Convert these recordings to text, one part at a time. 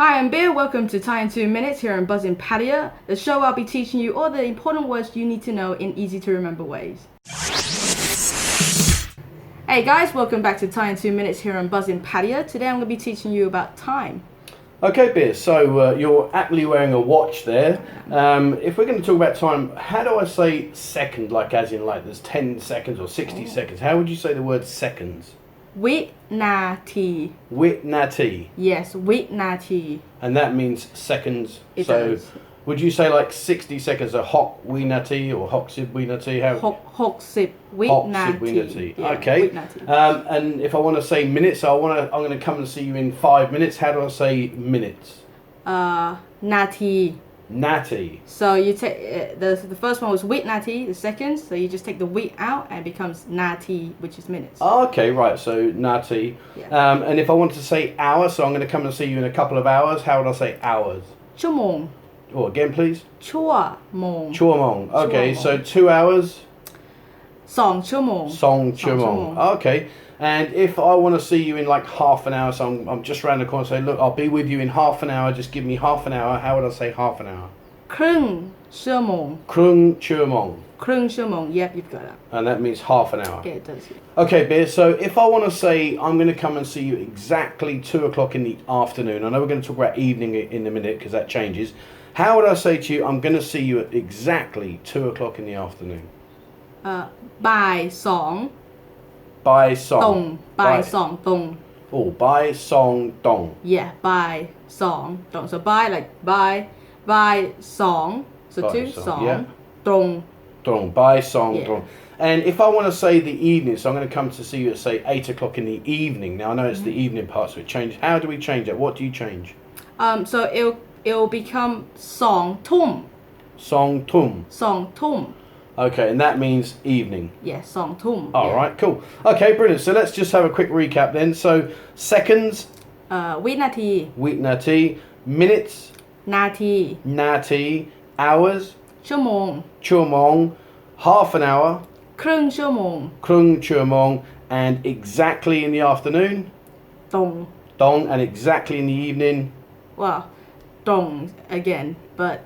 Hi, I'm Bier. Welcome to Thai in 2 Minutes here on Buzzin' Patio, the show I'll be teaching you all the important words you need to know in easy to remember ways. Hey guys, welcome back to Thai in 2 Minutes here on Buzzin' Patio. Today I'm going to be teaching you about time. Okay, Bier, so you're aptly wearing a watch there. If we're going to talk about time, how do I say second, like as in like there's 10 seconds or 60 seconds? How would you say the word seconds? วินาที Witnati. Yes, วินาที And that means seconds. It so does. would you say like 60 seconds a hok winati or hoksib winati? How? 60 วินาที winati. Yeah, Okay. วินาที And if I want to say minutes, I'm going to come and see you in 5 minutes. How do I say minutes? นาที Natty. So you take the first one was วินาที the second, so you just take the วิ out and it becomes นาที which is minutes. Okay, right, so nati. Yeah. And if I want to say hour, so I'm going to come and see you in a couple of hours, how would I say hours? ชั่วโมง Oh, again, please? ชั่วโมง Chuamong. Okay, Chuamong. so 2 hours? 2 ชั่วโมง Song 2 ชั่วโมง Chuamong. Okay. And if I want to see you in like half an hour, so I'm just round the corner, say, look, I'll be with you in half an hour, just give me half an hour, how would I say half an hour? ครึ่งชั่วโมง Krung Chuamong. ครึ่งชั่วโมง Yep, you've got it. And that means half an hour. Okay, it does. Okay, Bier, so if I want to say I'm going to come and see you exactly 2 o'clock in the afternoon, I know we're going to talk about evening in a minute because that changes. How would I say to you, I'm going to see you at exactly 2 o'clock in the afternoon? บ่ายสอง By ตรง song. บ่ายสองตรง Oh, by song dong. Yeah, บ่ายสองตรง so บ่าย like บ่ายสอง so By 2 song, สอง yeah. ตรง Dong. By song Yeah. dong. And if I want to say the evening, so I'm going to come to see you at say 8 o'clock in the evening. Now I know it's the evening part, so it changes. How do we change that? What do you change? So it'll become สองทุ่ม Song tum. สองทุ่ม Okay, and that means evening. Yeah สองทุ่ม All Yeah. right, cool. Okay, brilliant. So let's just have a quick recap then. So seconds, วินาที Witnati, minutes, นาที nati, hours, ชั่วโมง chuamong, half an hour, ครึ่งชั่วโมง krung chuamong, and exactly in the afternoon, ตรง dong, and exactly in the evening. well ตรง again but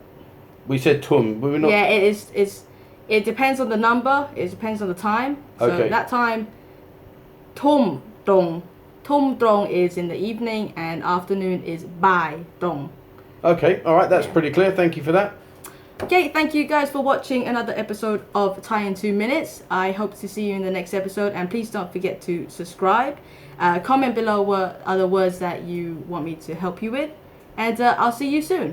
We said tum, but we're not. yeah it depends on the number, it depends on the time. So Okay. that time ทุ่มตรง ทุ่มตรง is in the evening and afternoon is บ่ายตรง Okay, all right, that's Yeah. pretty clear. Thank you for that. Okay, thank you guys for watching another episode of Thai in 2 Minutes. I hope to see you in the next episode, and please don't forget to subscribe. Comment below what other words that you want me to help you with, and I'll see you soon.